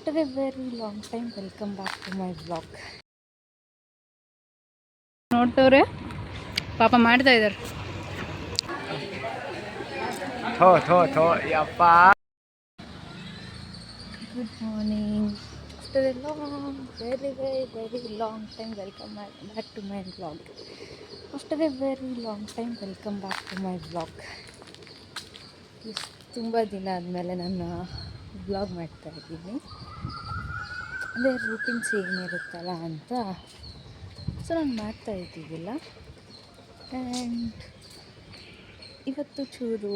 After a very long time, welcome back to my vlog. ನೋಡ್ತವ್ರೆ ಪಾಪ ಮಾಡ್ತಾ ಇದ್ದಾರೆ. Good morning. After a long, very long time, welcome back to my vlog. After a very long time, welcome back to my vlog. ತುಂಬ ದಿನ ಆದಮೇಲೆ ನಾನು vlog ಮಾಡ್ತಾ ಇದ್ದೀನಿ. ಅದೇ ರೂಟೀನ್ಸ್ ಏನಿರುತ್ತಲ್ಲ ಅಂತ ಸೊ ನಾನು ಮಾಡ್ತಾ ಇದ್ದೀವಿಲ್ಲ. ಆ್ಯಂಡ್ ಇವತ್ತು ಚೂರು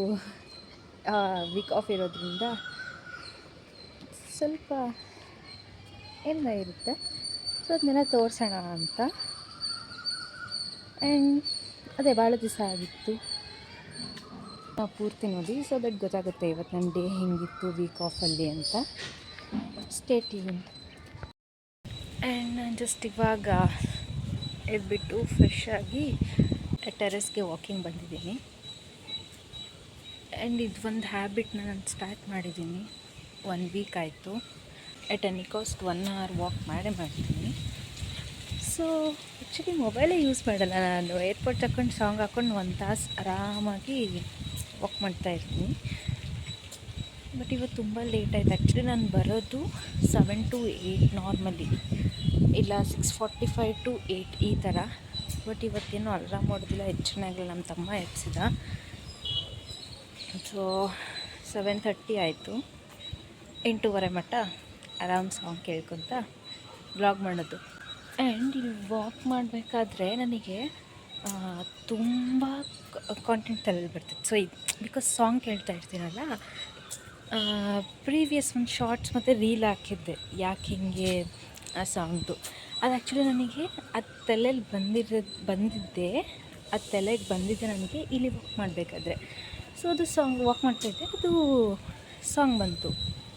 ವೀಕ್ ಆಫ್ ಇರೋದ್ರಿಂದ ಸ್ವಲ್ಪ ಎಲ್ಲ ಇರುತ್ತೆ, ಸೊ ಅದನ್ನೆಲ್ಲ ತೋರಿಸೋಣ ಅಂತ. ಆ್ಯಂಡ್ ಅದೇ ಭಾಳ ದಿವಸ ಆಗಿತ್ತು ಪೂರ್ತಿ ನೋಡಿ, ಸೊ ದಟ್ ಗೊತ್ತಾಗುತ್ತೆ ಇವತ್ತು ನನ್ನ ಡೇ ಹೆಂಗಿತ್ತು ವೀಕ್ ಆಫಲ್ಲಿ ಅಂತ. Stay tune. ಆ್ಯಂಡ್ ನಾನು ಜಸ್ಟ್ ಇವಾಗ ಎದ್ಬಿಟ್ಟು ಫ್ರೆಶ್ ಆಗಿ ಟೆರೆಸ್ಗೆ ವಾಕಿಂಗ್ ಬಂದಿದ್ದೀನಿ. ಆ್ಯಂಡ್ ಇದು ಒಂದು ಹ್ಯಾಬಿಟ್ನ ನಾನು ಸ್ಟಾರ್ಟ್ ಮಾಡಿದ್ದೀನಿ. 1 ವೀಕ್ ಆಯಿತು. At any cost 1 hour walk ಮಾಡ್ತೀನಿ. ಸೊ ಆ್ಯಕ್ಚುಲಿ ಮೊಬೈಲೇ ಯೂಸ್ ಮಾಡಲ್ಲ ನಾನು. ಏರ್ಪೋರ್ಟ್ ತಗೊಂಡು ಸಾಂಗ್ ಹಾಕ್ಕೊಂಡು 1 ತಾಸು ಆರಾಮಾಗಿ ವಾಕ್ ಮಾಡ್ತಾಯಿರ್ತೀನಿ. ಬಟ್ ಇವತ್ತು ತುಂಬ ಲೇಟ್ ಆಯಿತು. ಆ್ಯಕ್ಚುಲಿ ನಾನು ಬರೋದು 7 to 8 ನಾರ್ಮಲಿ, ಇಲ್ಲ 6:45 to 8 ಈ ಥರ. ಬಟ್ ಇವತ್ತೇನು ಅಲಾರಾಮ್ ಹೊಡೆದಿಲ್ಲ, ಹೆಚ್ಚಿನಾಗಲ್ಲ. ನಮ್ಮ ತಮ್ಮ ಎಬ್ಸಿದ. ಸೊ 7:30 ಆಯಿತು. 8:15 ಮಟ್ಟ ಆರಾಮ್ ಸಾಂಗ್ ಕೇಳ್ಕೊತ ವ್ಲಾಗ್ ಮಾಡೋದು. ಆ್ಯಂಡ್ ಇಲ್ಲಿ ವಾಕ್ ಮಾಡಬೇಕಾದ್ರೆ ನನಗೆ ತುಂಬ ಕಾಂಟೆಂಟ್ ತಲೆಯಲ್ಲಿ ಬರ್ತಿತ್ತು. ಸೊ ಬಿಕಾಸ್ ಸಾಂಗ್ ಕೇಳ್ತಾ ಇರ್ತೀನಲ್ಲ, ಪ್ರೀವಿಯಸ್ ಒಂದು ಶಾರ್ಟ್ಸ್ ಮತ್ತು ರೀಲ್ ಹಾಕಿದ್ದೆ ಯಾಕೆ ಹಿಂಗೆ ಆ ಸಾಂಗ್ದು. ಅದು ಆ್ಯಕ್ಚುಲಿ ನನಗೆ ಅದು ತಲೆಯಲ್ಲಿ ಬಂದಿದ್ದೆ ನನಗೆ ಇಲ್ಲಿ ವಾಕ್ ಮಾಡಬೇಕಾದ್ರೆ. ಸೊ ಅದು ಸಾಂಗ್ ವಾಕ್ ಮಾಡ್ತಾಯಿದ್ದೆ, ಅದು ಸಾಂಗ್ ಬಂತು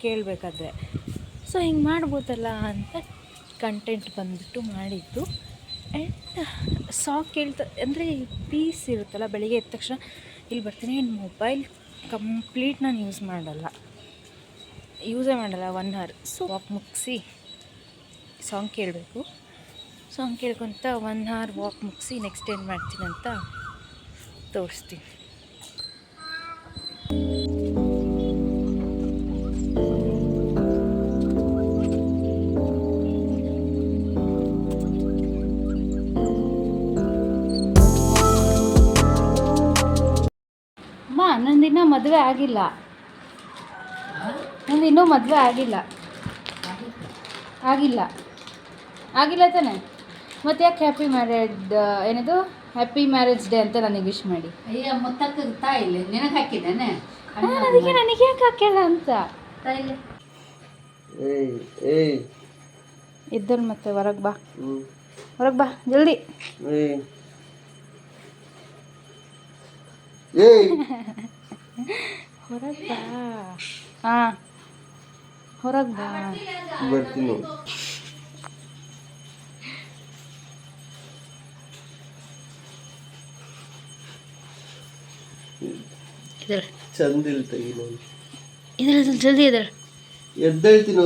ಕೇಳಬೇಕಾದ್ರೆ. ಸೊ ಹಿಂಗೆ ಮಾಡ್ಬೋದಲ್ಲ ಅಂತ ಕಂಟೆಂಟ್ ಬಂದುಬಿಟ್ಟು ಮಾಡಿದ್ದು. ಆ್ಯಂಡ್ ಸಾಂಗ್ ಕೇಳ್ತಾ ಅಂದರೆ ಪೀಸ್ ಇರುತ್ತಲ್ಲ, ಬೆಳಿಗ್ಗೆ ಎದ್ದ ತಕ್ಷಣ ಇಲ್ಲಿ ಬರ್ತೀನಿ. ಆ್ಯಂಡ್ ಮೊಬೈಲ್ ಕಂಪ್ಲೀಟ್ ನಾನು ಯೂಸೇ ಮಾಡಲ್ಲ 1 hour. ಸೊ ವಾಕ್ ಮುಗಿಸಿ ಸಾಂಗ್ ಕೇಳಬೇಕು. ಸಾಂಗ್ ಕೇಳ್ಕೊತ 1 hour ವಾಕ್ ಮುಗಿಸಿ ನೆಕ್ಸ್ಟ್ ಏನು ಮಾಡ್ತೀನಿ ಅಂತ ತೋರಿಸ್ತೀನಿ. ನಂದಿನ್ನೂ ಮದುವೆ ಆಗಿಲ್ಲ. ಆಗಿಲ್ಲ ತಾನೆ? ಮತ್ತೆ ಯಾಕೆ ಹ್ಯಾಪಿ ಮ್ಯಾರೇಜ್ ಡೇ ಅಂತ ನನಗೆ ವಿಶ್ ಮಾಡಿ. ನನಗೆ ಯಾಕೆ ಹಾಕ್ಯಾಳ ಅಂತ ಇದ್ದರು. ಮತ್ತೆ ಹೊರಗೆ ಬಾ ಜಲ್ದಿ. ಹೊರಗೆ ಬಾ. ಹಾಂ, ಹೊರಗೆ ಬಾ. ಬರ್ತೀನಿ. ಜಲ್ದಿ ಎದ್ದೇಳ್ತೀನಿ.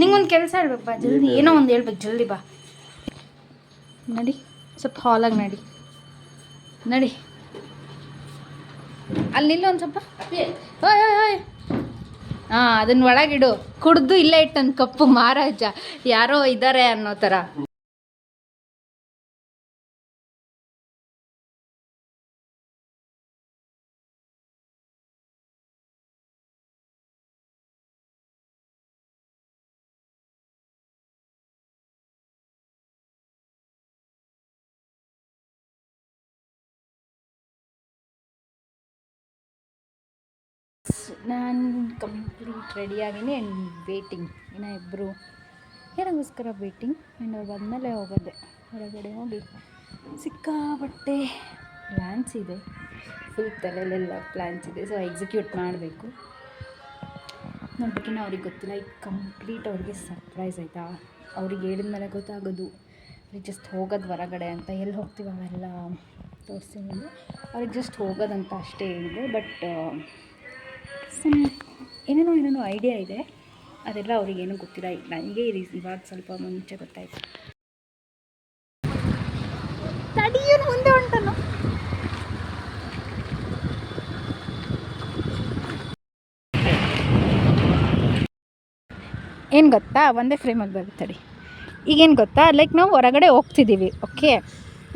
ನಿಂಗೊಂದು ಕೆಲಸ ಹೇಳ್ಬೇಕಪ್ಪ, ಜಲ್ದಿ ಏನೋ ಒಂದು ಹೇಳ್ಬೇಕು, ಜಲ್ದಿ ಬಾ. ನಡಿ, ಸ್ವಲ್ಪ ಹಾಲಾಗಿ ನಡಿ. ಅಲ್ಲಿ ನಿಲ್ಲ ಒಂದು ಸ್ವಲ್ಪ. ಓಯ್ ಹಾಂ, ಅದನ್ನ ಒಳಗಿಡು. ಕುಡ್ದು ಇಲ್ಲೇ ಇಟ್ಟು ನನ್ನ ಕಪ್ಪು ಮಹಾರಾಜ ಯಾರೋ ಇದ್ದಾರೆ ಅನ್ನೋ ಥರ. ನಾನು ಕಂಪ್ಲೀಟ್ ರೆಡಿಯಾಗಿನಿ. And waiting. ಇನ್ನು ಇಬ್ಬರು ಏನಗೋಸ್ಕರ ವೇಟಿಂಗ್. ಆ್ಯಂಡ್ ಅವ್ರು ಬಂದಮೇಲೆ ಹೋಗೋದೆ. ಹೊರಗಡೆ ಹೋಗಿ ಸಿಕ್ಕಾಪಟ್ಟೆ ಪ್ಲ್ಯಾನ್ಸ್ ಇದೆ. ಫುಲ್ ತಲೆಯಲ್ಲೆಲ್ಲ ಪ್ಲ್ಯಾನ್ಸ್ ಇದೆ. ಸೊ ಎಕ್ಸಿಕ್ಯೂಟ್ ಮಾಡಬೇಕು. ನೋಡ್ಬೇಕಿನ್ನ ಅವ್ರಿಗೆ ಗೊತ್ತಿಲ್ಲ. ಈಗ ಕಂಪ್ಲೀಟ್ ಅವ್ರಿಗೆ ಸರ್ಪ್ರೈಸ್ ಆಯಿತಾ. ಅವ್ರಿಗೆ ಹೇಳಿದ್ಮೇಲೆ ಗೊತ್ತಾಗೋದು. ಜಸ್ಟ್ ಹೋಗೋದು ಹೊರಗಡೆ ಅಂತ. ಎಲ್ಲಿ ಹೋಗ್ತೀವಿ ಅವೆಲ್ಲ ತೋರಿಸ್ತೀನಿ. ಅವ್ರಿಗೆ ಜಸ್ಟ್ ಹೋಗೋದಂತ ಅಷ್ಟೇ ಹೇಳಿದೆ. ಬಟ್ ಏನೇನೋ ಐಡಿಯಾ ಇದೆ. ಅದೆಲ್ಲ ಅವ್ರಿಗೇನು ಗೊತ್ತಿಲ್ಲ. ನನಗೆ ಇವಾಗ ಸ್ವಲ್ಪ ಮುಂಚೆ ಗೊತ್ತಾಯಿತು. ತಡಿಯೋನು ಮುಂದೆ ಹೊಂಟನು. ಏನು ಗೊತ್ತಾ, ಒಂದೇ ಫ್ರೇಮಲ್ಲಿ ಬರುತ್ತಡಿ. ಈಗೇನು ಗೊತ್ತಾ, ಲೈಕ್ ನಾವು ಹೊರಗಡೆ ಹೋಗ್ತಿದ್ದೀವಿ, ಓಕೆ,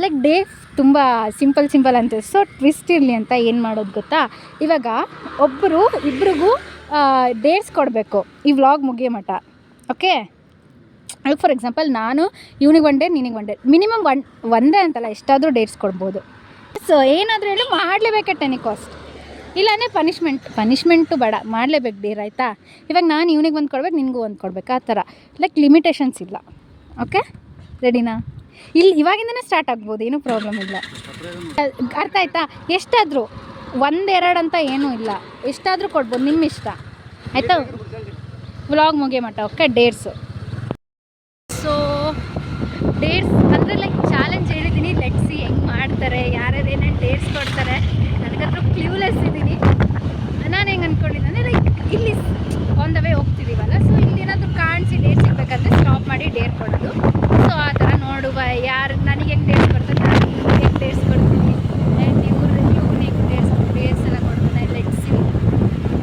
ಲೈಕ್ ಡೇ ತುಂಬ ಸಿಂಪಲ್ ಅಂತ. ಸೊ ಟ್ವಿಸ್ಟ್ ಇರಲಿ ಅಂತ ಏನು ಮಾಡೋದು ಗೊತ್ತಾ, ಇವಾಗ ಇಬ್ರಿಗೂ ಡೇಟ್ಸ್ ಕೊಡಬೇಕು ಈ ವ್ಲಾಗ್ ಮುಗಿಯೋ ಮಟ್ಟ, ಓಕೆ. ಲೈಕ್ ಫಾರ್ ಎಕ್ಸಾಂಪಲ್ ನಾನು ಇವನಿಗೆ 1 ಡೇ, ನಿನಗೆ 1 ಡೇ, ಮಿನಿಮಮ್ ಒಂದೇ ಅಂತಲ್ಲ, ಎಷ್ಟಾದರೂ ಡೇಟ್ಸ್ ಕೊಡ್ಬೋದು. ಸೊ ಏನಾದರೂ ಹೇಳಿ ಮಾಡಲೇಬೇಕೆ ಟೆನಿ ಕಾಸ್ಟ್, ಇಲ್ಲಾಂದರೆ ಪನಿಷ್ಮೆಂಟು ಬೇಡ, ಮಾಡಲೇಬೇಕು ಡೇರ್, ಆಯಿತಾ. ಇವಾಗ ನಾನು ಇವನಿಗೆ ಒಂದು ಕೊಡ್ಬೇಕು, ನಿನಗೂ ಒಂದು ಕೊಡ್ಬೇಕು, ಆ ಥರ. ಲೈಕ್ ಲಿಮಿಟೇಷನ್ಸ್ ಇಲ್ಲ, ಓಕೆ, ರೆಡಿನಾ? ಇವಾಗಿಂದನೇ ಸ್ಟಾರ್ಟ್ ಆಗ್ಬೋದು, ಏನೂ ಪ್ರಾಬ್ಲಮ್ ಇಲ್ಲ. ಅರ್ಥ ಆಯ್ತಾ? ಎಷ್ಟಾದರೂ 1-2 ಅಂತ ಏನೂ ಇಲ್ಲ, ಎಷ್ಟಾದರೂ ಕೊಡ್ಬೋದು, ನಿಮ್ಮ ಇಷ್ಟ, ಆಯಿತಾ. ವ್ಲಾಗ್ ಮುಗಿಯೋ ಮಟ್ಟ, ಓಕೆ. ಡೇಟ್ಸು, ಸೊ ಡೇಟ್ಸ್ ಅಂದರೆ ಲೈಕ್ ಚಾಲೆಂಜ್ ಹೇಳಿದ್ದೀನಿ. ಲೆಟ್ಸಿ ಹೆಂಗೆ ಮಾಡ್ತಾರೆ, ಯಾರ್ಯಾರು ಏನೇನು ಡೇಟ್ಸ್ ಕೊಡ್ತಾರೆ, ನನಗಂತೂ ಕ್ಲೂಲೆಸ್ ಇದ್ದೀನಿ. ನಾನು ಹೆಂಗೆ ಅಂದ್ಕೊಂಡಿದ್ದೆ ಅಂದರೆ ಲೈಕ್ ಇಲ್ಲಿ ಆನ್ ದ ವೇ ಹೋಗ್ತಿದ್ದೀವಲ್ಲ, ಸೊ ಇಲ್ಲಿ ಏನಾದರೂ ಕಾಣಿಸಿ ಡೇಟ್ ಸಿಗಬೇಕಂದ್ರೆ ಸ್ಟಾಪ್ ಮಾಡಿ ಡೇಟ್ ಕೊಡೋದು. ಸೊ ಆ ಥರ ನೋಡುವ, ಯಾರು ನನಗೆ ಹೆಂಗೆ ಡೇಟ್ಸ್ ಕೊಡ್ತಾರೆ, ನಾನು ಹೆಂಗೆ ಡೇಟ್ಸ್ ಕೊಡ್ತೀನಿ, ಆ್ಯಂಡ್ ಇವ್ರಿಗೆ ಡೇಟ್ಸ್ ಎಲ್ಲ ಕೊಡ್ತಾನೆ. ಲೆಟ್ಸಿ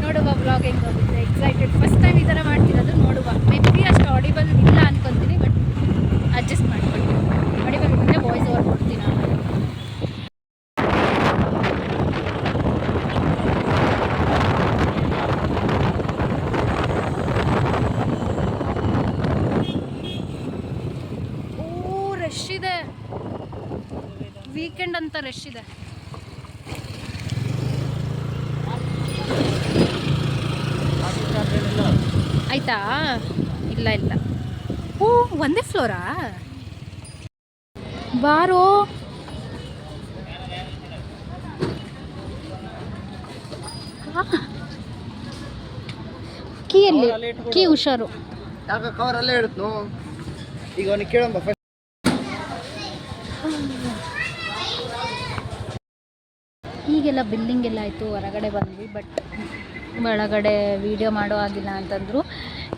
ನೋಡುವ ವ್ಲಾಗ್ ಹೆಂಗೆ ಹೋಗುತ್ತೆ. ಎಕ್ಸೈಟೆಡ್, ಫಸ್ಟ್ ಟೈಮ್ ಈ ಥರ ಮಾಡ್ತಿರೋದು. ನೋಡುವ, ಮೇ ಬಿ ಅಷ್ಟು ಆಡಿಬಲ್ ಇಲ್ಲ ಅಂದ್ಕೊತೀನಿ, ಬಟ್ ಅಡ್ಜಸ್ಟ್ ಮಾಡ್ಕೊಳ್ತೀನಿ. ಆಡಿಬಲ್ ಇದ್ದರೆ ವಾಯ್ಸ್ ಓವರ್ ಕೊಡ್ತೀನಿ ನಾನು. ರಶ್ ಇದೆ, ವೀಕೆಂಡ್ ಅಂತ ರಶ್ ಇದೆ. ಆಯ್ತಾ? ಇಲ್ಲ. ಓ, ಒಂದೇ ಫ್ಲೋರಾ? ಬಾರೋ. ಕೀಯಲ್ಲಿ ಕೀ ಹುಷಾರು. ಕವರಲ್ಲೇ ಇಡುತ್ತೋ ಈಗ ಅವನಿಗೆ ಕೇಳಂಬ. ಈಗೆಲ್ಲ ಬಿಲ್ಲಿಂಗ್ ಎಲ್ಲ ಆಯಿತು, ಹೊರಗಡೆ ಬಂದ್ವಿ. ಬಟ್ ಒಳಗಡೆ ವೀಡಿಯೋ ಮಾಡೋ ಆಗಿಲ್ಲ ಅಂತಂದರು.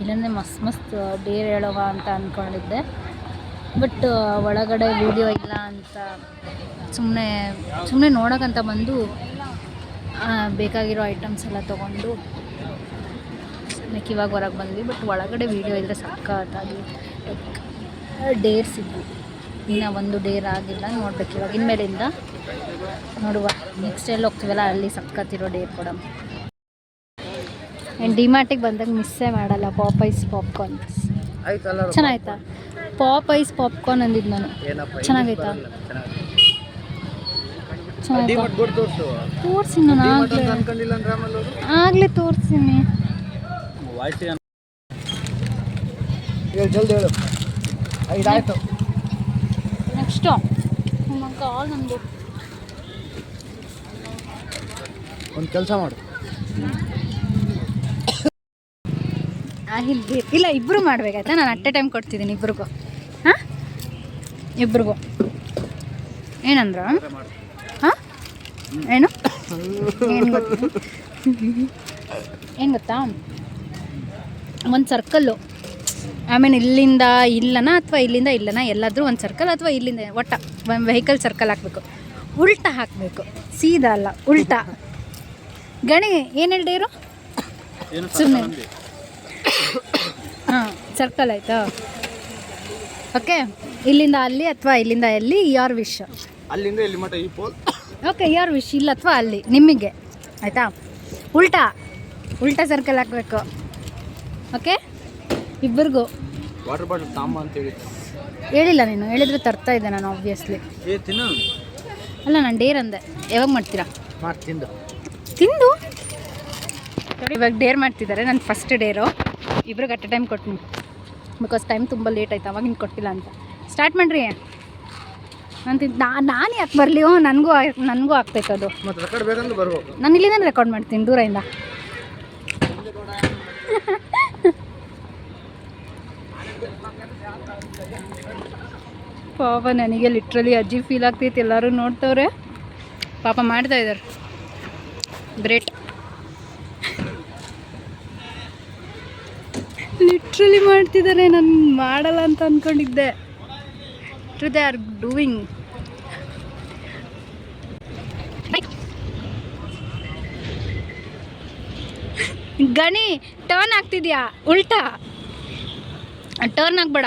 ಇಲ್ಲಾಂದರೆ ಮಸ್ತ್ ಡೇರ್ ಹೇಳೋವ ಅಂತ ಅಂದ್ಕೊಂಡಿದ್ದೆ. ಬಟ್ ಒಳಗಡೆ ವೀಡಿಯೋ ಇಲ್ಲ ಅಂತ ಸುಮ್ಮನೆ ನೋಡೋಕ್ಕಂತ ಬಂದು ಬೇಕಾಗಿರೋ ಐಟಮ್ಸ್ ಎಲ್ಲ ತೊಗೊಂಡು ಲೈಕ್ ಇವಾಗ ಹೊರಗೆ ಬಂದ್ವಿ. ಬಟ್ ಒಳಗಡೆ ವೀಡಿಯೋ ಇದ್ದರೆ ಸಕ್ಕತ್ತಾಗಿ ಲೈಕ್ ಡೇರ್ಸ್ ಇದ್ವು. ಇನ್ನು ಒಂದು ಡೇರ್ ಆಗಿಲ್ಲ, ನೋಡ್ಬೇಕು ಇವಾಗ ಇನ್ಮೇಲಿಂದ. ನೋಡುವ, ನೆಕ್ಸ್ಟ್ ಎಲ್ಲಿ ಹೋಗ್ತೀವಲ್ಲ ಅಲ್ಲಿ ಸಕ್ಕತ್ತಿರೋ ಡೇರ್ ಕೊಡಮ್ಮ. ಆ್ಯಂಡ್ ಡಿಮಾರ್ಟಿಗೆ ಬಂದಾಗ ಮಿಸ್ಸೇ ಮಾಡಲ್ಲ ಪಾಪೈಸ್ ಪಾಪ್ಕಾರ್ನ್. ಚೆನ್ನಾಯ್ತಾ? ಪಾಪೈಸ್ ಪಾಪ್ಕಾರ್ನ್ ಅಂದಿದ್ದು ನಾನು. ಚೆನ್ನಾಗೈತಾ? ತೋರಿಸಿ, ನಾನು ಆಗಲೇ ತೋರಿಸ್ತೀನಿ. ನೆಕ್ಸ್ಟು ಕಾಲ್ ನಮ್ಮದು. ಒಂದು ಕೆಲಸ ಮಾಡು, ಇಲ್ಲ ಇಬ್ಬರು ಮಾಡ್ಬೇಕಾಯ್ತಾ? ನಾನು ಅಟ್ ಎ ಟೈಮ್ ಕೊಡ್ತಿದ್ದೀನಿ ಇಬ್ರಿಗೂ. ಹಾಂ, ಇಬ್ರಿಗೂ. ಏನಂದ್ರ? ಹಾಂ, ಏನು ಗೊತ್ತಾ, ಒಂದು ಸರ್ಕಲ್ಲು, ಇಲ್ಲಿಂದ ಇಲ್ಲನ ಅಥವಾ ಇಲ್ಲಿಂದ ಇಲ್ಲನ, ಎಲ್ಲಾದರೂ ಒಂದು ಸರ್ಕಲ್, ಅಥವಾ ಇಲ್ಲಿಂದ ಒಟ್ಟ ವೆಹಿಕಲ್ ಸರ್ಕಲ್ ಹಾಕಬೇಕು. ಉಲ್ಟಾ ಹಾಕಬೇಕು, ಸೀದಾ ಅಲ್ಲ, ಉಲ್ಟಾ. ಗಣಿ ಏನು ಹೇಳಿರು ಸುಮ್ಮನೆ. ಹಾಂ, ಸರ್ಕಲ್ ಆಯಿತಾ? ಓಕೆ, ಇಲ್ಲಿಂದ ಅಲ್ಲಿ ಅಥವಾ ಇಲ್ಲಿಂದ ಎಲ್ಲಿ, ಯಾರ್ ವಿಶ್. ಅಲ್ಲಿಂದ ಇಲ್ಲಿ ಮಟ್ಟ ಈ ಪೋಲ್. ಓಕೆ, ಯಾರ್ ವಿಶ್, ಇಲ್ಲ ಅಥವಾ ಅಲ್ಲಿ ನಿಮಗೆ, ಆಯಿತಾ? ಉಲ್ಟಾ ಸರ್ಕಲ್ ಹಾಕಬೇಕು, ಓಕೆ. ಇಬ್ಬರಿಗೂ ವಾಟರ್ ಬಾಟಲ್ ತಾಂಬ ಅಂತ ಹೇಳಿಲ್ಲ ನೀನು. ಹೇಳಿದ್ರೆ ತರ್ತಾ ಇದ್ದೆ ನಾನು ಆಬ್ವಿಯಸ್ಲಿ. ಅಲ್ಲ, ನಾನು ಡೇರ್ ಅಂದೆ. ಯಾವಾಗ ಮಾಡ್ತೀರಾ? ತಿಂದು ಇವಾಗ ಡೇರ್ ಮಾಡ್ತಿದ್ದಾರೆ. ನನ್ನ ಫಸ್ಟ್ ಡೇರು. ಇಬ್ರಿಗೆ ಅಟ್ ಎ ಟೈಮ್ ಕೊಡ್ತೀನಿ, ಬಿಕಾಸ್ ಟೈಮ್ ತುಂಬ ಲೇಟ್ ಆಯ್ತು. ಅವಾಗ ಇನ್ನು ಕೊಟ್ಟಿಲ್ಲ ಅಂತ. ಸ್ಟಾರ್ಟ್ ಮಾಡಿರಿ. ನಾನು ಯಾಕೆ ಬರಲಿ? ನನಗೂ ಆಗ್ತೈತೆ ಅದು. ನಾನು ಇಲ್ಲಿಂದ ರೆಕಾರ್ಡ್ ಮಾಡ್ತೀನಿ ದೂರದಿಂದ. ಪಾಪ ನನಗೆ ಲಿಟ್ರಲಿ ಅಜ್ಜಿ ಫೀಲ್ ಆಗ್ತೈತೆ. ಎಲ್ಲರೂ ನೋಡ್ತವ್ರೆ, ಪಾಪ ಮಾಡ್ತಾ ಇದ್ದಾರೆ. ಗ್ರೇಟ್. ಲಿಟ್ರಲಿ ಮಾಡ್ತಿದ್ದಾರೆ, ನಾನು ಮಾಡಲ್ಲ ಅಂತ ಅಂದ್ಕೊಂಡಿದ್ದೆ. They are doing. ಗಣಿ ಟರ್ನ್ ಆಗ್ತಿದ್ಯಾ, ಉಲ್ಟಾ ಟರ್ನ್ ಆಗ್ಬೇಡ.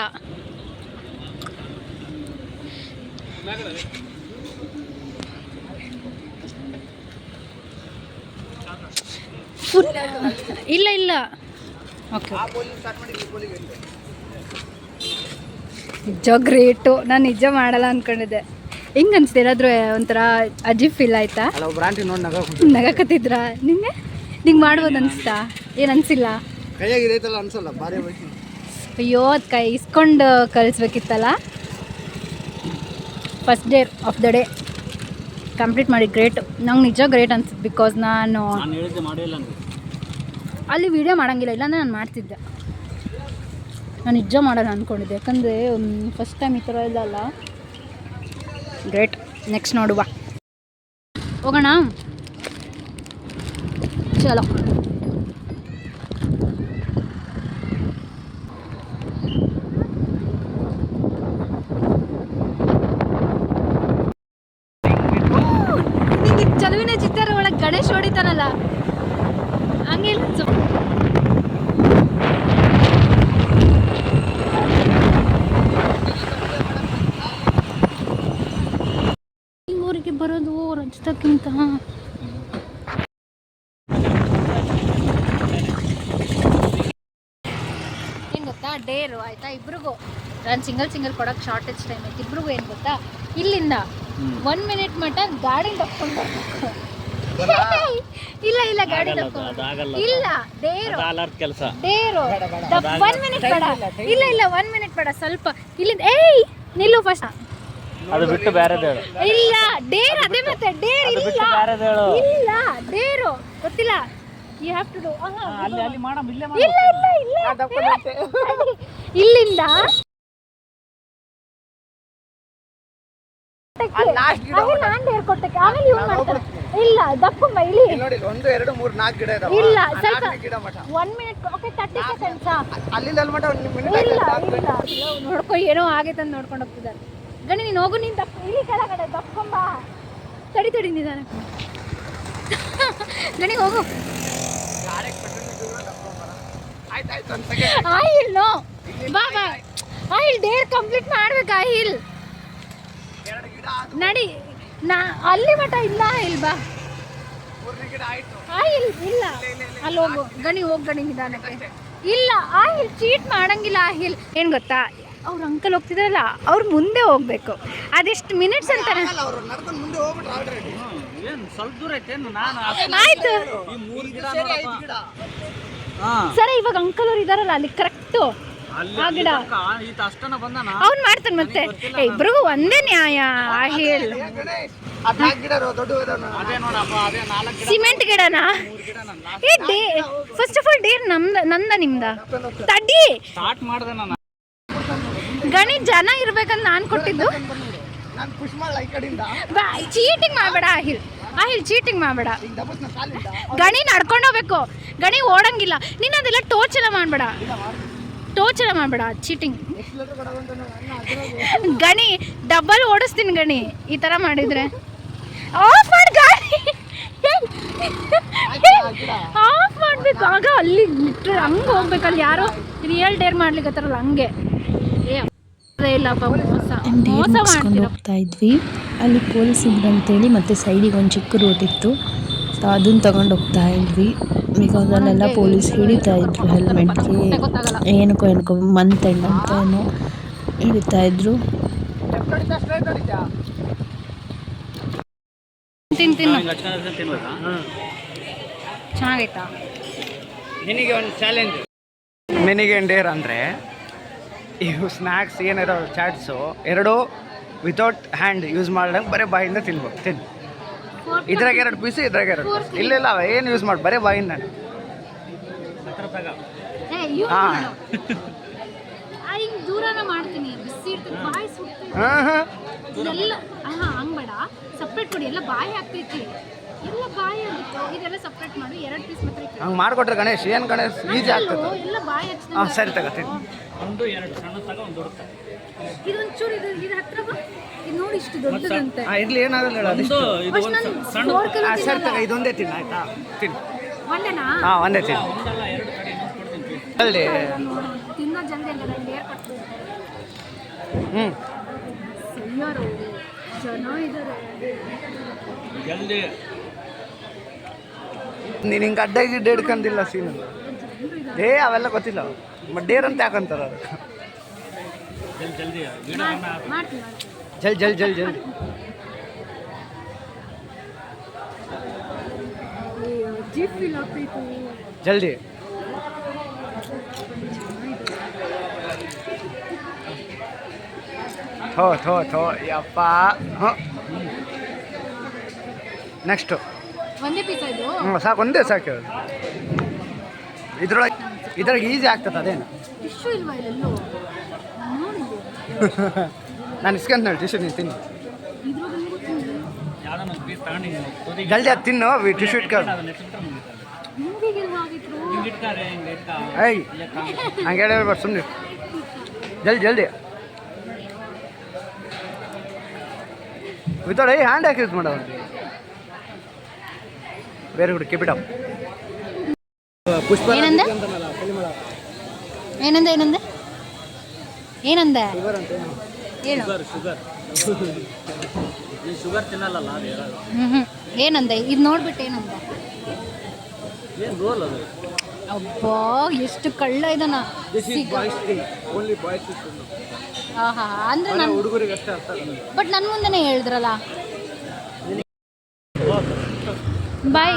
ಇಲ್ಲ ಇಲ್ಲ ಓಕೆ ನಿಜ ಗ್ರೇಟು. ನಾನು ನಿಜ ಮಾಡಲ್ಲ ಅಂದ್ಕೊಂಡಿದ್ದೆ. ಹೆಂಗೆ ಅನಿಸ್ತು? ಏನಾದರೂ ಒಂಥರ ಅಜೀಬ್ ಫೀಲ್ ಆಯ್ತಾ? ನಗಕತ್ತಿದ್ರಾ? ನಿಂಗೆ ಮಾಡ್ಬೋದು ಅನಿಸ್ತಾ? ಏನು ಅನಿಸಿಲ್ಲ? ಅಯ್ಯೋ ಅದು ಕೈ ಇಸ್ಕೊಂಡು ಕಳಿಸ್ಬೇಕಿತ್ತಲ್ಲ. First day of the day complete ಮಾಡಿ ಗ್ರೇಟ್. ನಂಗೆ ನಿಜ ಗ್ರೇಟ್ ಅನ್ಸುತ್ತೆ. ಬಿಕಾಸ್ ನಾನು ಅಲ್ಲಿ ವೀಡಿಯೋ ಮಾಡೋಂಗಿಲ್ಲ, ಇಲ್ಲಾಂದರೆ ನಾನು ಮಾಡ್ತಿದ್ದೆ. ನಾನು ನಿಜ ಮಾಡೋಣ ಅಂದ್ಕೊಂಡಿದ್ದೆ, ಯಾಕಂದರೆ ಫಸ್ಟ್ ಟೈಮ್ ಈ ಥರ ಇಲ್ಲ ಅಲ್ಲ. ಗ್ರೇಟ್. ನೆಕ್ಸ್ಟ್ ನೋಡುವ, ಹೋಗೋಣ ಚಲೋ. ಚಲುವಿನ ಚಿತ್ತರ ಒಳಗೆ ಗಣೇಶ್ ಹೊಡಿತಾನಲ್ಲ ಹಂಗೆ ಊರಿಗೆ ಬರೋದು ರಂಜಿತಕ್ಕಿಂತ. ಏನು ಗೊತ್ತಾ, ಡೇರು ಆಯಿತಾ ಇಬ್ರಿಗೂ. ನಾನು ಸಿಂಗಲ್ ಕೊಡೋಕ್ಕೆ ಶಾರ್ಟೇಜ್ ಟೈಮ್ ಐತೆ. ಇಬ್ರಿಗೂ ಏನು ಗೊತ್ತಾ, ಇಲ್ಲಿಂದ 1 ಮಿನಿಟ್ ಮಟ್ಟ ಗಾಡಿ ತಕ್ಕೊಂಡು ಬರ್ಬೇಕು. ಇಲ್ಲ ಗಾಡಿ ತಕ್ಕೊಂಡು ಇಲ್ಲ. ಡೇರು ಡೇರು 1 ಮಿನಿಟ್ ಬೇಡ. ಇಲ್ಲ 1 ಮಿನಿಟ್ ಬೇಡ, ಸ್ವಲ್ಪ ಇಲ್ಲಿಂದ. ಏಯ್ ನಿಲ್ಲು ಫಸ್ಟ್. ಅದು ಬಿಟ್ಟು ಬೇರೆದು ಹೇಳು. ಇಲ್ಲ ಡೇರ್, ಅದೇ ಮತ್ತೆ ಡೇರ್ ಇಲ್ಲ. ಇಲ್ಲ ಡೇರು ಗೊತ್ತಿಲ್ಲ. You have to do. ಅಲ್ಲಿ ಮಾಡಮ್, ಇಲ್ಲೇ ಇಲ್ಲ ಇಲ್ಲಿಂದ ನಾನು ಡೇರ್ ಕೊಟ್ಟಕ್ಕೆ ಆಮೇಲೆ ಇವ್ನು ಮಾಡ್ತಾರೆ. ಇಲ್ಲ ದಪ್ಪಮ್ಮ ಇಲ್ಲಿ ನೋಡಿ 1 2 3 4 ಗಿಡ ಇದಾವೆ. ಇಲ್ಲ ಸ್ವಲ್ಪ ಗಿಡ ಮಠ 1 ಮಿನಿಟ್. Okay 30 seconds. ಅಲ್ಲಿಂದ ಅಲ್ಲಿ ಮಠ 1 ಮಿನಿಟ್ ಇಲ್ಲ ನೋಡ್ಕೊ, ಏನೋ ಆಗೈತೆ ಅಂತ ನೋಡ್ಕೊಂಡು ಹೋಗ್ತಿದ್ದಾರೆ. ಗಣಿ ನೀನು ಹೋಗು, ನೀನು ದಪ್ಪ ಇಲ್ಲಿ ಕೆಳಗಡೆ ದಪ್ಪಂಬ. ತಡಿ ನಿಧಾನ ಗಣಿ ಹೋಗು. ಆಯಿಲ್ ನೋ ಬಾ ಆಯಿಲ್ ಡೇರ್ ಕಂಪ್ಲೀಟ್ ಮಾಡ್ಬೇಕು. ಆಯಿಲ್ ನಡಿ, ನಾ ಅಲ್ಲಿ ಮಠ ಇಲ್ಲ. ಆಯಿಲ್ ಬಾ. ಆಯಿಲ್ ಇಲ್ಲ, ಅಲ್ಲಿ ಹೋಗು ಗಣಿ, ಹೋಗಿ ಗಣಿ ನಿಧಾನಕ್ಕೆ. ಇಲ್ಲ ಆಯಿಲ್ ಚೀಟ್ ಮಾಡಂಗಿಲ್ಲ. ಆಯಿಲ್ ಏನು ಗೊತ್ತಾ, ಅವ್ರ ಅಂಕಲ್ ಹೋಗ್ತಿದಾರಲ್ಲ, ಅವ್ರು ಮುಂದೆ ಹೋಗ್ಬೇಕು. ಅದೆಷ್ಟು ಮಿನಿಟ್ಸ್ ಅಂತಾನೆ. ಆಯ್ತು ಸರಿ, ಇವಾಗ ಅಂಕಲ್ ಅವ್ರು ಇದಾರಲ್ಲ ಅಲ್ಲಿ ಕರೆಕ್ಟು ಆ ಗಿಡ ಅವ್ನು ಮಾಡ್ತಾನೆ. ಮತ್ತೆ ಇಬ್ರಿಗೂ ಒಂದೇ ನ್ಯಾಯ. ಆಯಿಲ್ ಸಿಮೆಂಟ್ ಗಿಡನಾ? ಫಸ್ಟ್ ಆಫ್ ಆಲ್ ಡೇರ್ ನಂದ ನಿಮ್ದ? ತಡಿ ಗಣಿ ಜನ ಇರ್ಬೇಕಂತ ನಾನು ಕೊಟ್ಟಿದ್ದು. ಚೀಟಿಂಗ್ ಮಾಡಬೇಡ ಆಹಿಲ್ ಚೀಟಿಂಗ್ ಮಾಡಬೇಡ. ಗಣಿ ನಡ್ಕೊಂಡು ಹೋಗ್ಬೇಕು. ಗಣಿ ಓಡಂಗಿಲ್ಲ. ನೀನು ಅದೆಲ್ಲ ಟೋಚ್ ಎಲ್ಲ ಮಾಡಬೇಡ ಚೀಟಿಂಗ್. ಗಣಿ ಡಬಲ್ ಓಡಿಸ್ತೀನಿ ಗಣಿ ಈ ಥರ ಮಾಡಿದರೆ. ಆಫ್ ಮಾಡಿ ಗಾಡಿ, ಆಫ್ ಮಾಡಬೇಕು. ಆಗ ಅಲ್ಲಿ ಹಂಗೆ ಹೋಗ್ಬೇಕು. ಅಲ್ಲಿ ಯಾರೋ ರಿಯಲ್ ಡೇರ್ ಮಾಡ್ಲಿಕ್ಕತ್ತಾರಲ್ಲ ಹಂಗೆ. ಹೋಗ್ತಾ ಇದ್ವಿ. ಅಲ್ಲಿ ಪೊಲೀಸ್ ಇದ್ರು ಅಂತೇಳಿ ಮತ್ತೆ ಸೈಡಿಗೆ ಒಂದು ಚಿಕ್ಕ ರೋಡ್ ಇತ್ತು. ಸೊ ಅದನ್ನು ತಗೊಂಡು ಹೋಗ್ತಾ ಇದ್ವಿ. ಬಿಕಾಸ್ ಅಲ್ಲೆಲ್ಲ ಪೊಲೀಸ್ ಹಿಡಿತಾ ಇದ್ರು ಹೆಲ್ಮೆಟ್ಗೆ ಏನಕ್ಕೋ ಮಂತ್ ಎಂಡ್ ಅಂತ ಏನೋ ಹಿಡಿತಾ ಇದ್ರು. ಚೆನ್ನಾಗೈತಾ? ನಿನಗೆ ಒಂದು ಚಾಲೆಂಜ್. ನಿನಗೆ ಡೇರ್ ಅಂದರೆ ಇವು ಸ್ನ್ಯಾಕ್ಸ್ ಏನಿರೋ ಚಾಟ್ಸು ಎರಡು ವಿತೌಟ್ ಹ್ಯಾಂಡ್ ಯೂಸ್ ಮಾಡ್ದಂಗೆ ಬರೀ ಬಾಯಿಂದ ತಿನ್ನು. ಇದ್ರಾಗ 2 ಪೀಸು, ಇದ್ರಾಗ 2 ಪೀಸು. ಇಲ್ಲ ಏನು ಯೂಸ್ ಮಾಡಿ, ಬರೀ ಬಾಯಿಂದ. ಹಾಂ ದೂರನ ಮಾಡ್ತೀನಿ. ಬಿಸಿ ಇರ್ತದೆ, ಬಾಯಿ ಸುಡ್ತೀನಿ. ಎಲ್ಲ ಹಂಗೆ ಬೇಡ, ಸಪ್ರೇಟ್ ಕೊಡಿ. ಎಲ್ಲ ಬಾಯಿ ಆಗ್ತೈತಿ. ಎಲ್ಲ ಬಾಯಿ ಆಗಿತ್ತು, ಇದೆಲ್ಲ ಸಪ್ರೇಟ್ ಮಾಡು, 2 ಪೀಸ್ ಮಾತ್ರ ಇಟ್ಟು. ಹಂಗೆ ಮಾಡಿಕೊಟ್ರೆ ಗಣೇಶ್ ಏನು ಗಣೇಶ್ ಈಜಿ ಆಗ್ತದೆ. ಎಲ್ಲ ಬಾಯಿ ಹಚ್ಚಿದ. ಹಾಂ ಸರಿ ತಗೋತೀನಿ. 1 2 ಸಣ್ಣ ತಗೋ, ಒಂದು ದೊಡ್ಡ ತಗೋ. ಇದೊಂಚೂರು ಇದು ಹತ್ರ ಬಾ. ಇದು ನೋಡಿ ಇಷ್ಟು ದೊಡ್ಡದಂತೆ. ಹಾಂ ಇರಲಿ, ಏನಾಗಲ್ಲ ಹೇಳು ಒಂದು ಅದಿಷ್ಟು. ಇದು ಒಂದು ಸಣ್ಣ ಸರಿ ತಗೋ, ಇದೊಂದೇ ತಿನ್ನು ಆಯ್ತಾ? ತಿನ್ನು. ಒಂದೇನಾ? ಹಾಂ ಒಂದೇ ತಿನ್ನು. ಒಂದಲ್ಲ 2 ಕಡೆ ಇನ್ನೊಂದು ಕೊಡ್ತೀನಿ. ಜಲ್ದಿ. ತಿನ್ನೋ ಜಲ್ದಿ ಅಲ್ಲ, ನಂಗೆ ಏರ್ ಕೊಟ್ಟು. ಹ್ಞೂ ಸಯ್ಯಾರು ಚೆನ್ನಾಗಿದ್ದಾರೆ. ಜಲ್ದಿ ನೀನು ಹಿಂಗೆ ಅಡ್ಡ ಗಿಡ್ಡ ಹಿಡ್ಕೊಂಡಿಲ್ಲ ಸೀನು. ಅವೆಲ್ಲ ಗೊತ್ತಿಲ್ಲ. ಡೇರ್ ಅಂತ ಯಾಕಂತಾರ ಅದು. ಜಲ್ದಿ ಜಲ್ದಿ ಮಾಡ್ತೀನಿ. ಜಲ್ದಿ. ಜೀಪ್ ಫೀಲ್ ಆಗ್ತೈತು. ಜಲ್ದಿ. ಥೋ ಯಪ್ಪ. ಹಾಂ ನೆಕ್ಸ್ಟು. ಒಂದೇ ಪೀಸ್ ಇದು. ಸಾಕು, ಒಂದೇ ಸಾಕು. ಇದ್ರೊಳಗೆ ಈಸಿ ಆಗ್ತದೆ. ಅದೇನು ಟಿಶ್ಯೂ ಇಲ್ವಾ ಇಲ್ಲೆಲ್ಲೋ? ನಾನು ಇಸ್ಕೊಂತ ಟಿಶ್ಯೂ ನೀನು ತಿನ್ನು. ಯಾವ್ದೋ ಒಂದು ಪೀಸ್ ತಗೊಂಡು ಜಲ್ದಿ ಅದು ತಿನ್ನು. ಟಿಶ್ಯೂ ಇಟ್ಕೊಂಡು ಹಿಂಗೆ ಇಟ್ಟಾರೆ, ಹಿಂಗೆ ಇಟ್ಟ ಏಯ್ ಹಂಗೆ ಹೇಳಿ ಸುಮ್ಮನೆ. ಜಲ್ದಿ ವಿತೌಟ್ ಹ್ಯಾಂಡ್ ಯಾಕೆ ಯೂಸ್ ಮಾಡೋ? ಬೇರೆ ಗುಡ್ ಕೆಪಿಟ ಪುಷ್ಪ. ಏನಂದೆ? ಏನು? ಶುಗರ್ ಈ ಶುಗರ್ ತಿನ್ನಲ್ಲ ಅದು ಯಾರು. ಏನಂದೆ? ಇದು ನೋಡ್ಬಿಟ್ಟು ಏನಂದ? ಏನು ರೋಲ್ ಅದು? ಅಬ್ಬಾ ಎಷ್ಟು ಕಳ್ಳ ಇದನ್ನ. ಆಹಾ, ಅಂದ್ರೆ ನಾನು ಹುಡುಗರಿಗೆ ಅಷ್ಟೇ ಅರ್ಥ ಆಗಲ್ಲ. ಬಟ್ ನನ್ನ ಮುಂದೆನೇ ಹೇಳಿದ್ರಲ್ಲ. ಬಾಯ್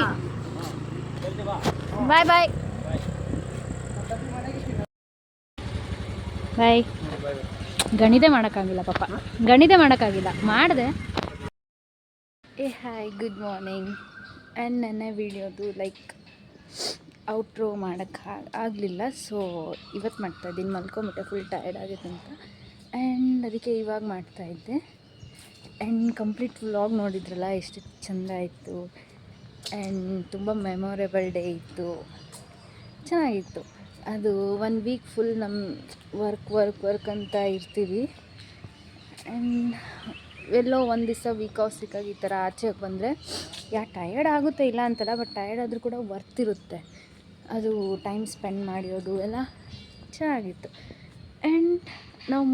ಬಾಯ್ ಬಾಯ್ ಬಾಯ್. ಗಣಿತ ಮಾಡೋಕ್ಕಾಗಿಲ್ಲ ಪಾಪ, ಗಣಿತ ಮಾಡೋಕ್ಕಾಗಿಲ್ಲ, ಮಾಡಿದೆ. Hi, good morning. ಆ್ಯಂಡ್ ನನ್ನ ವಿಡಿಯೋದು ಔಟ್ರೋ ಮಾಡೋಕ್ಕೆ ಆಗಲಿಲ್ಲ. ಸೊ ಇವತ್ತು ಮಾಡ್ತಾಯಿದ್ದೀನಿ. ಮಲ್ಕೊಂಬಿಟ್ಟೆ, ಫುಲ್ ಟಯರ್ಡ್ ಆಗಿದೆ ಅಂತ. ಆ್ಯಂಡ್ ಅದಕ್ಕೆ ಇವಾಗ ಮಾಡ್ತಾಯಿದ್ದೆ. ಆ್ಯಂಡ್ ಕಂಪ್ಲೀಟ್ ವ್ಲಾಗ್ ನೋಡಿದ್ರಲ್ಲ, ಎಷ್ಟು ಚೆಂದ ಇತ್ತು. ಆ್ಯಂಡ್ ತುಂಬ ಮೆಮೊರೇಬಲ್ ಡೇ ಇತ್ತು, ಚೆನ್ನಾಗಿತ್ತು. ಅದು 1 ವೀಕ್ ಫುಲ್ ನಮ್ಮ ವರ್ಕ್ ಅಂತ ಇರ್ತೀವಿ. ಆ್ಯಂಡ್ ಎಲ್ಲೋ ಒಂದು ದಿವಸ ವೀಕ್ ಆಫ್ ಸಿಕ್ಕಾಗ ಈ ಥರ ಆಚೆಗೆ ಬಂದರೆ ಟಯರ್ಡ್ ಆಗುತ್ತೆ, ಇಲ್ಲ ಅಂತಲ್ಲ, ಬಟ್ ಟಯರ್ಡ್ ಆದರೂ ಕೂಡ ವರ್ತ್ ಇರುತ್ತೆ. ಅದು ಟೈಮ್ ಸ್ಪೆಂಡ್ ಮಾಡಿರೋದು ಎಲ್ಲ ಚೆನ್ನಾಗಿತ್ತು. ಆ್ಯಂಡ್ ನಾವು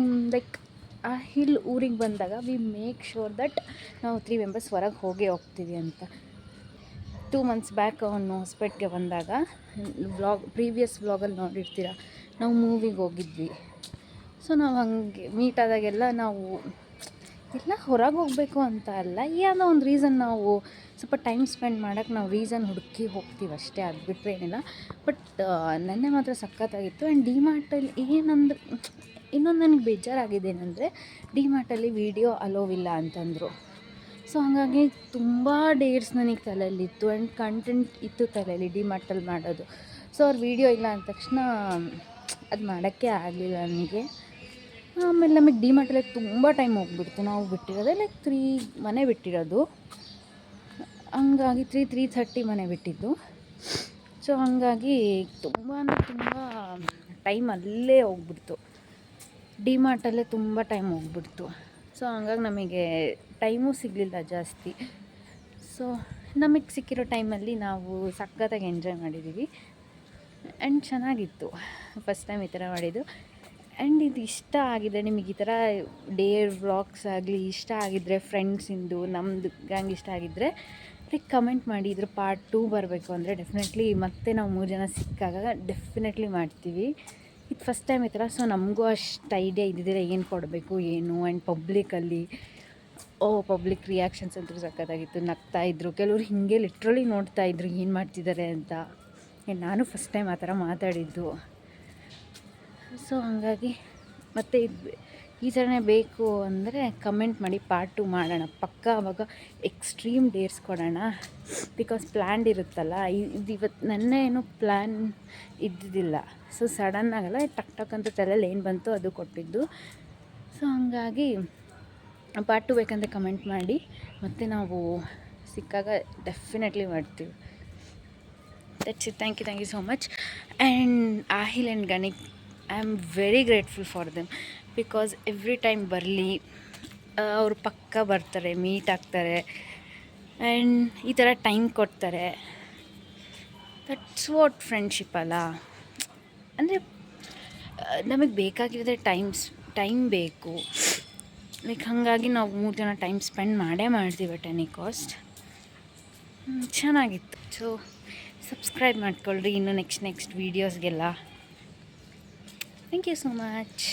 ಆ ಹಿಲ್ ಊರಿಗೆ ಬಂದಾಗ ವಿ ಮೇಕ್ ಶೋರ್ ದಟ್ ನಾವು 3 ಮೆಂಬರ್ಸ್ ಹೊರಗೆ ಹೋಗ್ತೀವಿ ಅಂತ. 2 ಮಂತ್ಸ್ ಬ್ಯಾಕ್ ಅವನು ಹೊಸಪೇಟೆಗೆ ಬಂದಾಗ ಪ್ರೀವಿಯಸ್ ವ್ಲಾಗಲ್ಲಿ ನೋಡಿರ್ತೀರ, ನಾವು ಮೂವಿಗೆ ಹೋಗಿದ್ವಿ. ಸೊ ನಾವು ಹಂಗೆ ಮೀಟ್ ಆದಾಗೆಲ್ಲ ನಾವು ಎಲ್ಲ ಹೊರಗೆ ಹೋಗಬೇಕು ಅಂತ ಅಲ್ಲ, ಯಾವುದೋ ಒಂದು ರೀಸನ್ ನಾವು ಸ್ವಲ್ಪ ಟೈಮ್ ಸ್ಪೆಂಡ್ ಮಾಡೋಕ್ಕೆ ನಾವು ರೀಸನ್ ಹುಡುಕಿ ಹೋಗ್ತೀವಿ ಅಷ್ಟೇ, ಅದು ಬಿಟ್ಟರೆ ಏನಿಲ್ಲ. ಬಟ್ ನೆನ್ನೆ ಮಾತ್ರ ಸಖತ್ತಾಗಿತ್ತು. ಆ್ಯಂಡ್ ಡಿಮಾರ್ಟಲ್ಲಿ ಏನಂದ್ರೆ ಇನ್ನೊಂದು ನನಗೆ ಬೇಜಾರಾಗಿದ್ದೇನೆಂದರೆ, ಡಿಮಾರ್ಟಲ್ಲಿ ವೀಡಿಯೋ ಅಲೋವಿಲ್ಲ ಅಂತಂದರು. ಸೊ ಹಾಗಾಗಿ ತುಂಬ ಡೇಟ್ಸ್ ನನಗೆ ತಲೆಯಲ್ಲಿತ್ತು ಆ್ಯಂಡ್ ಕಂಟೆಂಟ್ ಇತ್ತು ತಲೆಯಲ್ಲಿ ಡಿಮಾರ್ಟಲ್ಲಿ ಮಾಡೋದು. ಸೊ ಅವ್ರು ವೀಡಿಯೋ ಇಲ್ಲ ಅಂದ ತಕ್ಷಣ ಅದು ಮಾಡೋಕ್ಕೆ ಆಗಲಿಲ್ಲ ನನಗೆ. ಆಮೇಲೆ ನಮಗೆ ಡಿಮಾರ್ಟಲ್ಲಿ ತುಂಬ ಟೈಮ್ ಹೋಗ್ಬಿಡ್ತು. ನಾವು ಬಿಟ್ಟಿರೋದೇ 3 ಮನೆ ಬಿಟ್ಟಿರೋದು, ಹಂಗಾಗಿ 3:30 ಮನೆ ಬಿಟ್ಟಿದ್ದು. ಸೊ ಹಾಗಾಗಿ ತುಂಬ ಟೈಮ್ ಅಲ್ಲೇ ಹೋಗ್ಬಿಡ್ತು, ಡಿಮಾರ್ಟಲ್ಲೇ ತುಂಬ ಟೈಮ್ ಹೋಗ್ಬಿಡ್ತು. ಸೊ ಹಂಗಾಗಿ ನಮಗೆ ಟೈಮೂ ಸಿಗಲಿಲ್ಲ ಜಾಸ್ತಿ. ಸೊ ನಮಗೆ ಸಿಕ್ಕಿರೋ ಟೈಮಲ್ಲಿ ನಾವು ಸಖತ್ತಾಗಿ ಎಂಜಾಯ್ ಮಾಡಿದ್ದೀವಿ. ಆ್ಯಂಡ್ ಚೆನ್ನಾಗಿತ್ತು, ಫಸ್ಟ್ ಟೈಮ್ ಈ ಥರ ಮಾಡಿದ್ದು. ಆ್ಯಂಡ್ ಇದು ಇಷ್ಟ ಆಗಿದೆ ನಿಮಗೆ, ಈ ಥರ ಡೇ ವ್ಲಾಗ್ಸ್ ಆಗಲಿ ಇಷ್ಟ ಆಗಿದ್ದರೆ, ಫ್ರೆಂಡ್ಸಿಂದು ನಮ್ಮದು ಗ್ಯಾಂಗ್ ಇಷ್ಟ ಆಗಿದ್ದರೆ ಕಮೆಂಟ್ ಮಾಡಿ. ಇದ್ರ ಪಾರ್ಟ್ 2 ಬರಬೇಕು ಅಂದರೆ ಡೆಫಿನೆಟ್ಲಿ ಮತ್ತೆ ನಾವು 3 ಜನ ಸಿಕ್ಕಾಗ ಡೆಫಿನೆಟ್ಲಿ ಮಾಡ್ತೀವಿ. ಇದು ಫಸ್ಟ್ ಟೈಮ್ ಈ ಥರ. ಸೊ ನಮಗೂ ಅಷ್ಟು ಐಡಿಯಾ ಇದ್ದಿದ್ದರೆ ಏನು ಕೊಡಬೇಕು ಏನು. ಆ್ಯಂಡ್ ಪಬ್ಲಿಕ್ ರಿಯಾಕ್ಷನ್ಸ್ ಅಂತೂ ಸಖತ್ತಾಗಿತ್ತು. ನಗ್ತಾಯಿದ್ರು, ಕೆಲವರು ಹೀಗೆ ಲಿಟ್ರಲಿ ನೋಡ್ತಾಯಿದ್ರು ಏನು ಮಾಡ್ತಿದ್ದಾರೆ ಅಂತ. ನಾನು ಫಸ್ಟ್ ಟೈಮ್ ಆ ಥರ ಮಾತಾಡಿದ್ದು. ಸೊ ಹಾಗಾಗಿ ಮತ್ತೆ ಈ ಥರನೇ ಬೇಕು ಅಂದರೆ ಕಮೆಂಟ್ ಮಾಡಿ, ಪಾರ್ಟ್ 2 ಮಾಡೋಣ ಪಕ್ಕ. ಆವಾಗ ಎಕ್ಸ್ಟ್ರೀಮ್ ಡೇಟ್ಸ್ ಕೊಡೋಣ, ಬಿಕಾಸ್ ಪ್ಲ್ಯಾನ್ಡ್ ಇರುತ್ತಲ್ಲ. ಇದು ಇವತ್ತು ನೆನ್ನೆ ಏನೂ ಪ್ಲ್ಯಾನ್ ಇದ್ದಿದ್ದಿಲ್ಲ. ಸೊ ಸಡನ್ನಾಗಲ್ಲ, ಟಕ್ ಅಂತ ತಲೆಯಲ್ಲಿ ಏನು ಬಂತು ಅದು ಕೊಟ್ಟಿದ್ದು. ಸೊ ಹಾಗಾಗಿ ಪಾರ್ಟ್ 2 ಬೇಕಂದರೆ ಕಮೆಂಟ್ ಮಾಡಿ. ಮತ್ತು ನಾವು ಸಿಕ್ಕಾಗ ಡೆಫಿನೆಟ್ಲಿ ಮಾಡ್ತೀವಿ. That's it. Thank you so much. And Aahil and Ganik, I am very grateful for them because every time ಬರಲಿ, ಅವರು ಪಕ್ಕ ಬರ್ತಾರೆ, ಮೀಟ್ ಆಗ್ತಾರೆ ಆ್ಯಂಡ್ ಈ ಥರ ಟೈಮ್ ಕೊಡ್ತಾರೆ. ದಟ್ಸ್ ವಾಟ್ ಫ್ರೆಂಡ್ಶಿಪ್ ಅಲ್ಲ. ಅಂದರೆ ನಮಗೆ ಬೇಕಾಗಿರೋದೇ ಟೈಮ್ ಬೇಕು. ಲೈಕ್ ಹಾಗಾಗಿ ನಾವು 3 ಜನ ಟೈಮ್ ಸ್ಪೆಂಡ್ ಮಾಡೇ ಮಾಡ್ತೀವಿ ಅಟ್ ಎನಿ ಕಾಸ್ಟ್. ಚೆನ್ನಾಗಿತ್ತು. ಸೊ ಸಬ್ಸ್ಕ್ರೈಬ್ ಮಾಡ್ಕೊಳ್ರಿ ಇನ್ನು ನೆಕ್ಸ್ಟ್ ವೀಡಿಯೋಸ್ಗೆಲ್ಲ. Thank you so much.